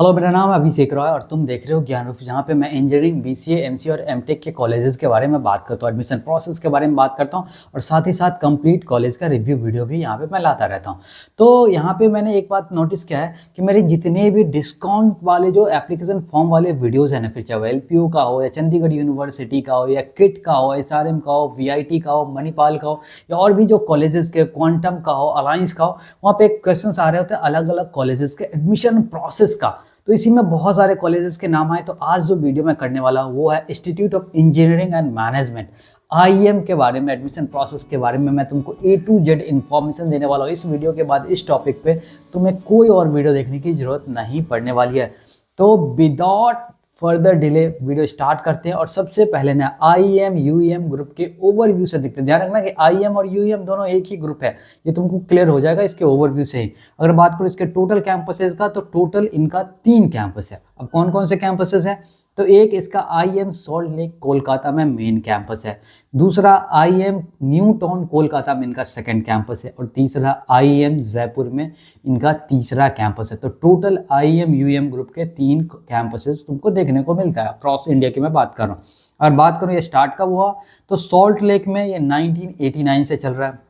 Hello, मेरा नाम है अभिषेक रॉय और तुम देख रहे हो ज्ञान रूप, जहाँ पे मैं इंजीनियरिंग, बीसीए, एमसीए और एमटेक के कॉलेजेस के बारे में बात करता हूँ, एडमिशन प्रोसेस के बारे में बात करता हूँ और साथ ही साथ कंप्लीट कॉलेज का रिव्यू वीडियो भी यहाँ पे मैं लाता रहता हूँ। तो यहाँ पे मैंने एक बात नोटिस किया है कि मेरे जितने भी डिस्काउंट वाले जो एप्लीकेशन फॉर्म वाले वीडियोज़ हैं ना, फिर चाहे एलपीयू का हो या चंडीगढ़ यूनिवर्सिटी का हो या किट का हो, एसआरएम का हो, वीआईटी का हो, मणिपाल का हो या और भी जो कॉलेजेस के क्वांटम का हो, अलायंस का हो, वहाँ पे क्वेश्चन आ रहे होते हैं अलग अलग कॉलेजेस के एडमिशन प्रोसेस का। तो इसी में बहुत सारे कॉलेजेस के नाम आए। तो आज जो वीडियो मैं करने वाला हूँ वो है institute of engineering and management, IM के बारे में, एडमिशन प्रोसेस के बारे में मैं तुमको A to Z इन्फॉर्मेशन देने वाला हूँ। इस वीडियो के बाद इस टॉपिक पे तुम्हें कोई और वीडियो देखने की जरूरत नहीं पड़ने वाली है। तो without further delay video start करते हैं। और सबसे पहले ना आईएम यूईएम ग्रुप के ओवरव्यू से देखते हैं। ध्यान रखना कि आईएम और यूईएम दोनों एक ही ग्रुप है, ये तुमको क्लियर हो जाएगा इसके ओवरव्यू से ही। अगर बात करो इसके टोटल कैंपसेस का, तो टोटल इनका 3 कैंपस है। अब कौन कौन से कैंपसेस हैं? तो एक इसका आईएम सॉल्ट लेक कोलकाता में मेन कैंपस है, दूसरा आईएम न्यू टाउन कोलकाता में इनका सेकंड कैंपस है और तीसरा आईएम जयपुर में इनका तीसरा कैंपस है। तो टोटल आईएम यूएम ग्रुप के 3 कैंपसेस तुमको देखने को मिलता है। अक्रॉस इंडिया की मैं बात कर रहा हूँ। और बात करूँ ये स्टार्ट कब हुआ, तो सॉल्ट लेक में ये 1989 से चल रहा है।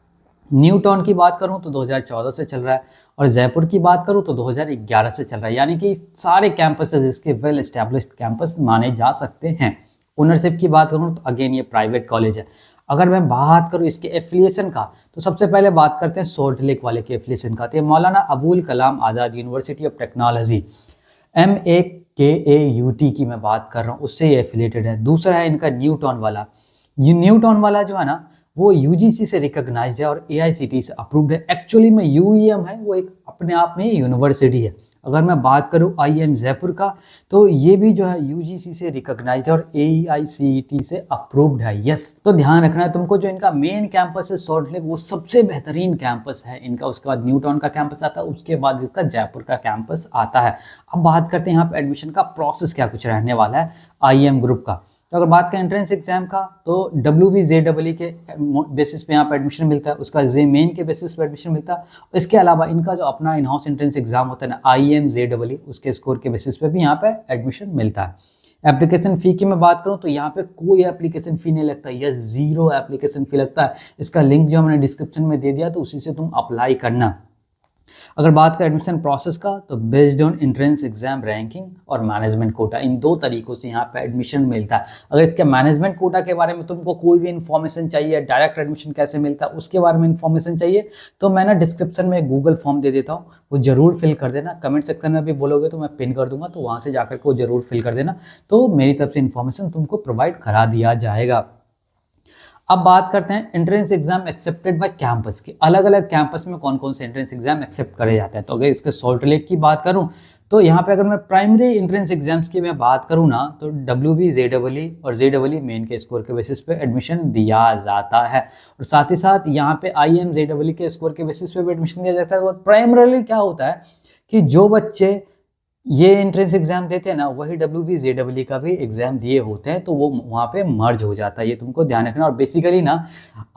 न्यू टाउन की बात करूं तो 2014 से चल रहा है और जयपुर की बात करूं तो 2011 से चल रहा है। यानी कि सारे कैंपसेस इसके वेल एस्टेब्लिश्ड कैंपस माने जा सकते हैं। ओनरशिप की बात करूं तो अगेन ये प्राइवेट कॉलेज है। अगर मैं बात करूं इसके एफिलिएशन का, तो सबसे पहले बात करते हैं सॉल्ट लेक वाले के एफिलिएशन का। तो ये Maulana Abul Kalam Azad university of technology MAKAUT की मैं बात कर रहा हूँ, उससे ये एफिलिएटेड है। दूसरा है इनका न्यू टाउन वाला। ये न्यू टाउन वाला जो है ना, वो यूजीसी से रिकॉग्नाइज्ड है और एआईसीटी से अप्रूव्ड है। एक्चुअली में यूईएम है, वो एक अपने आप में यूनिवर्सिटी है। अगर मैं बात करूं आईएम जयपुर का, तो ये भी जो है यूजीसी से रिकॉग्नाइज्ड है और एआईसीटी से अप्रूव्ड है। यस, तो ध्यान रखना है तुमको, जो इनका मेन कैंपस है सॉल्ट लेक, वो सबसे बेहतरीन कैंपस है इनका। उसके बाद न्यू टाउन का कैंपस आता है, उसके बाद इसका जयपुर का कैंपस आता है। अब बात करते हैं यहाँ पे एडमिशन का प्रोसेस क्या कुछ रहने वाला है आईएम ग्रुप का। तो अगर बात करें एंट्रेंस एग्जाम का, तो WBJEE के बेसिस पे यहाँ पर एडमिशन मिलता है, उसका जे मेन के बेसिस पे एडमिशन मिलता है। इसके अलावा इनका जो अपना इन हाउस एंट्रेंस एग्जाम होता है ना, IMJEE, उसके स्कोर के बेसिस पे भी यहाँ पे एडमिशन मिलता है। एप्लीकेशन फ़ी की मैं बात करूँ तो यहाँ पे कोई एप्लीकेशन फ़ी नहीं लगता, यह 0 एप्लीकेशन फ़ी लगता है। इसका लिंक जो मैंने डिस्क्रिप्शन में दे दिया, तो उसी से तुम अप्लाई करना। अगर बात करें एडमिशन प्रोसेस का, तो based on entrance exam ranking और मैनेजमेंट कोटा, इन 2 तरीकों से यहाँ पे एडमिशन मिलता है। अगर इसके मैनेजमेंट कोटा के बारे में तुमको कोई भी इन्फॉर्मेशन चाहिए, डायरेक्ट एडमिशन कैसे मिलता है उसके बारे में इन्फॉर्मेशन चाहिए, तो मैं ना डिस्क्रिप्शन में गूगल फॉर्म दे देता हूँ, वो जरूर फिल कर देना। कमेंट सेक्शन में भी बोलोगे तो मैं पिन कर दूंगा, तो वहाँ से जाकर के वो जरूर फिल कर देना। तो मेरी तरफ से इन्फॉर्मेशन तुमको प्रोवाइड करा दिया जाएगा। अब बात करते हैं entrance exam accepted by campus की। अलग अलग कैंपस में कौन कौन से एंट्रेंस एग्जाम एक्सेप्ट करे जाते हैं। तो अगर इसके सॉल्ट लेक की बात करूं, तो यहाँ पे अगर मैं प्राइमरी एंट्रेंस एग्जाम्स की मैं बात करूँ ना, तो WBJEE और JEE मेन के स्कोर के बेसिस पे एडमिशन दिया जाता है। और साथ ही साथ यहाँ पे IMJEE के स्कोर के बेसिस पे भी एडमिशन दिया जाता है। और प्राइमरली क्या होता है कि जो बच्चे ये एंट्रेंस एग्जाम देते हैं ना, वही WBJEE का भी एग्जाम दिए होते हैं, तो वो वहाँ पे मर्ज हो जाता है, ये तुमको ध्यान रखना। और बेसिकली ना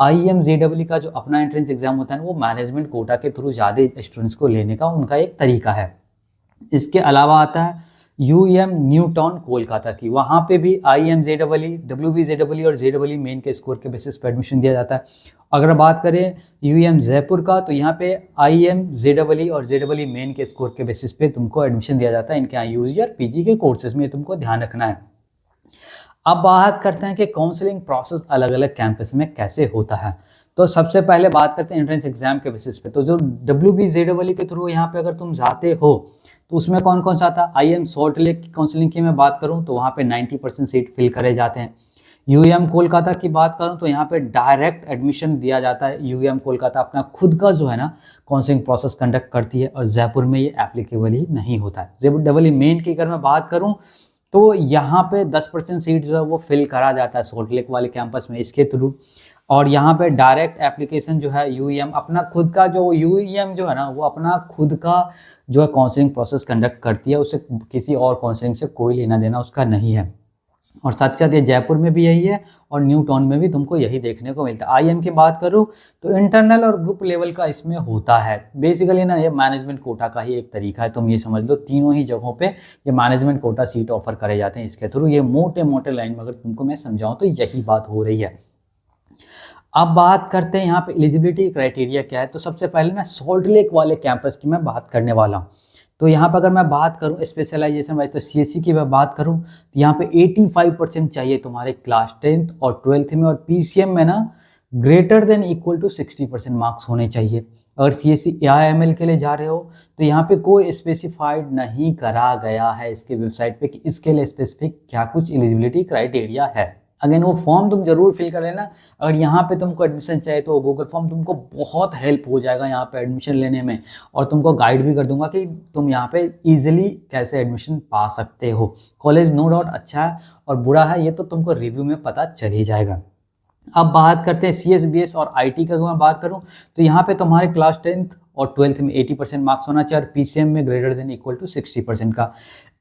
IMJEE का जो अपना एंट्रेंस एग्जाम होता है ना, वो मैनेजमेंट कोटा के थ्रू ज़्यादा स्टूडेंट्स को लेने का उनका एक तरीका है। इसके अलावा आता है UM न्यू टाउन कोलकाता की, वहाँ पे भी IMJEE, WBJEE और JEE मेन के स्कोर के बेसिस पर एडमिशन दिया जाता है। अगर बात करें UM जयपुर का, तो यहाँ पे IMJEE और JEE मेन के स्कोर के बेसिस पे तुमको एडमिशन दिया जाता है इनके यहाँ UG और PG के कोर्सेज में, तुमको ध्यान रखना है। अब बात करते हैं कि काउंसलिंग प्रोसेस अलग अलग कैंपस में कैसे होता है। तो सबसे पहले बात करते हैं एंट्रेंस एग्जाम के बेसिस पे। तो जो WBJEE के थ्रू यहाँ पे अगर तुम जाते हो, तो उसमें कौन कौन सा आता है। IM सॉल्ट लेक की काउंसलिंग की मैं बात करूँ तो वहाँ पे 90% सीट फिल करे जाते हैं। UM कोलकाता की बात करूँ तो यहाँ पे डायरेक्ट एडमिशन दिया जाता है। UM कोलकाता अपना खुद का जो है ना काउंसलिंग प्रोसेस कंडक्ट करती है और जयपुर में ये एप्लीकेबल ही नहीं होता है। JEE मेन की अगर मैं बात करूँ, तो यहाँ पे 10% सीट जो है वो फिल करा जाता है सॉल्ट लेक वाले कैंपस में इसके थ्रू। और यहाँ पे डायरेक्ट एप्लीकेशन जो है UEM अपना खुद का, जो UEM जो है ना, वो अपना खुद का जो है काउंसलिंग प्रोसेस कंडक्ट करती है, उसे किसी और काउंसलिंग से कोई लेना देना उसका नहीं है। और साथ ही साथ ये जयपुर में भी यही है और न्यू टाउन में भी तुमको यही देखने को मिलता है। आईएम की बात करूँ तो इंटरनल और ग्रुप लेवल का इसमें होता है। बेसिकली ना ये मैनेजमेंट कोटा का ही एक तरीका है, तुम ये समझ लो तीनों ही जगहों पे ये मैनेजमेंट कोटा सीट ऑफर करे जाते हैं इसके थ्रू। ये मोटे मोटे लाइन में अगर तुमको मैं समझाऊँ तो यही बात हो रही है। अब बात करते हैं यहाँ पे एलिजिबिलिटी क्राइटेरिया क्या है। तो सबसे पहले ना सॉल्ट लेक वाले कैंपस की मैं बात करने वाला हूँ। तो यहाँ पर अगर मैं बात करूँ स्पेशलाइजेशन वाइज तो सीएससी की मैं बात करूँ तो यहाँ पे 85% चाहिए तुम्हारे क्लास 10th और 12th में, और पीसीएम में ना greater than equal to 60% marks होने चाहिए। अगर सीएससी एआईएमएल के लिए जा रहे हो तो यहाँ पे कोई स्पेसिफाइड नहीं करा गया है इसके वेबसाइट पे कि इसके लिए स्पेसिफिक क्या कुछ एलिजिबिलिटी क्राइटेरिया है। अगेन वो फॉर्म तुम जरूर फिल कर लेना। अगर यहाँ पे तुमको एडमिशन चाहिए तो गूगल फॉर्म तुमको बहुत हेल्प हो जाएगा यहाँ पे एडमिशन लेने में, और तुमको गाइड भी कर दूंगा कि तुम यहाँ पे इजीली कैसे एडमिशन पा सकते हो। कॉलेज नो डाउट अच्छा है और बुरा है ये तो तुमको रिव्यू में पता चल ही जाएगा। अब बात करते हैं सीएसबीएस और आईटी का। अगर मैं बात करूं तो यहाँ पे तुम्हारे क्लास 10th और 12th में 80% मार्क्स होना चाहिए और पीसीएम में ग्रेटर देन इक्वल टू 60% का।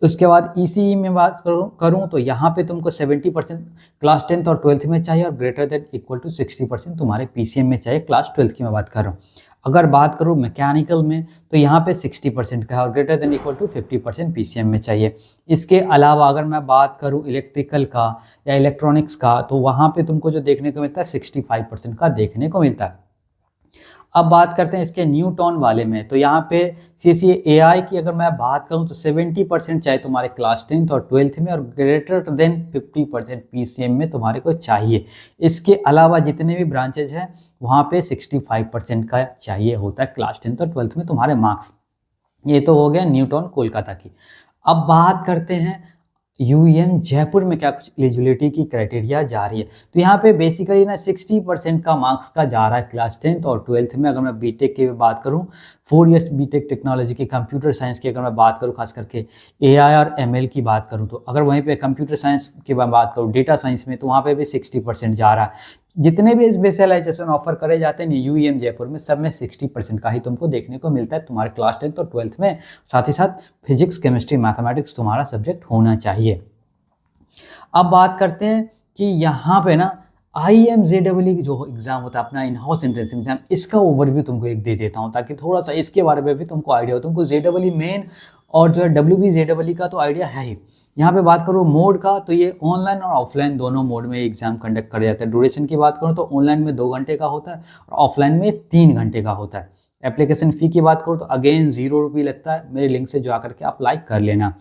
उसके बाद ईसीई में बात करूं तो यहाँ पे तुमको 70% क्लास 10th और 12th में चाहिए और ग्रेटर देन इक्वल टू 60% तुम्हारे पीसीएम में चाहिए। क्लास 12th की मैं बात कर रहा हूँ। अगर बात करूँ मैकेनिकल में तो यहाँ पे 60% का है और greater than equal to 50% PCM में चाहिए। इसके अलावा अगर मैं बात करूँ इलेक्ट्रिकल का या इलेक्ट्रॉनिक्स का तो वहाँ पे तुमको जो देखने को मिलता है 65% का देखने को मिलता है। अब बात करते हैं इसके न्यू टाउन वाले में। तो यहाँ पे सीएससी एआई की अगर मैं बात करूँ तो 70% चाहिए तुम्हारे क्लास 10th और 12th में और ग्रेटर देन 50% पीसीएम में तुम्हारे को चाहिए। इसके अलावा जितने भी ब्रांचेज हैं वहाँ पे 65% का चाहिए होता है क्लास 10th और 12th में तुम्हारे मार्क्स। ये तो हो गया न्यू टाउन कोलकाता की। अब बात करते हैं यूएम जयपुर में क्या कुछ एलिजिबिलिटी की क्राइटेरिया जा रही है। तो यहाँ पे बेसिकली ना 60% का मार्क्स का जा रहा है क्लास 10th और 12th में। अगर मैं बीटेक की बात करूँ 4 इयर्स बीटेक टेक्नोलॉजी की, कंप्यूटर साइंस की अगर मैं बात करूँ खास करके एआई और एमएल की बात करूँ तो अगर वहीं पे कंप्यूटर साइंस की मैं बात करूँ डेटा साइंस में तो वहाँ पे भी 60% जा रहा है। जितने भी स्पेशलाइजेशन ऑफर करे जाते हैं यूएम जयपुर में सब में 60% का ही तुमको देखने को मिलता है तुम्हारे क्लास 10th और 12th में। साथ ही साथ फिजिक्स केमिस्ट्री मैथमेटिक्स तुम्हारा सब्जेक्ट होना चाहिए। अब बात करते हैं कि यहाँ पे ना IMJEE जो एग्जाम होता है अपना इन हाउस एंट्रेंस एग्जाम, इसका ओवरव्यू तुमको एक दे देता हूँ ताकि थोड़ा सा इसके बारे में भी तुमको आइडिया हो। तुमको JEE मेन और जो है WBJEE का तो आइडिया है ही। यहाँ पे बात करूँ मोड का तो ये ऑनलाइन और ऑफलाइन दोनों मोड में एग्जाम कंडक्ट करे जाते हैं। ड्यूरेशन की बात करूँ तो ऑनलाइन में 2 घंटे का होता है और ऑफलाइन में 3 घंटे का होता है। एप्लीकेशन फ़ी की बात करूँ तो अगेन 0 रुपये लगता है। मेरे लिंक से जा करके अप्लाई कर लेना।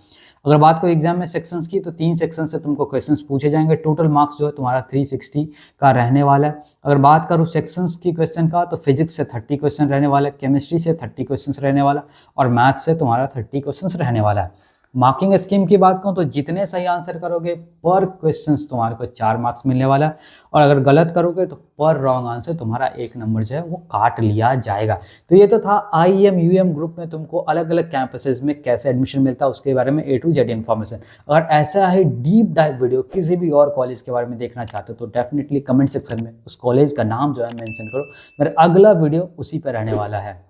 अगर बात करो एग्जाम में सेक्शंस की तो 3 सेक्शन से तुमको क्वेश्चंस पूछे जाएंगे। टोटल मार्क्स जो है तुम्हारा 360 का रहने वाला है। अगर बात करूँ सेक्शंस की क्वेश्चन का तो फिजिक्स से 30 क्वेश्चन रहने वाला है, केमिस्ट्री से 30 क्वेश्चन रहने वाला और मैथ्स से तुम्हारा 30 क्वेश्चन रहने वाला है। मार्किंग स्कीम की बात करूँ तो जितने सही आंसर करोगे पर क्वेश्चन तुम्हारे को 4 मार्क्स मिलने वाला है और अगर गलत करोगे तो पर रॉन्ग आंसर तुम्हारा 1 नंबर जो है वो काट लिया जाएगा। तो ये तो था IIM UM ग्रुप में तुमको अलग अलग कैंपसेस में कैसे एडमिशन मिलता है उसके बारे में A to Z इन्फॉर्मेशन। अगर ऐसा है डीप डाइव वीडियो किसी भी और कॉलेज के बारे में देखना चाहते हो तो डेफिनेटली कमेंट सेक्शन में उस कॉलेज का नाम जो है मेंशन करो। मेरा अगला वीडियो उसी पर रहने वाला है।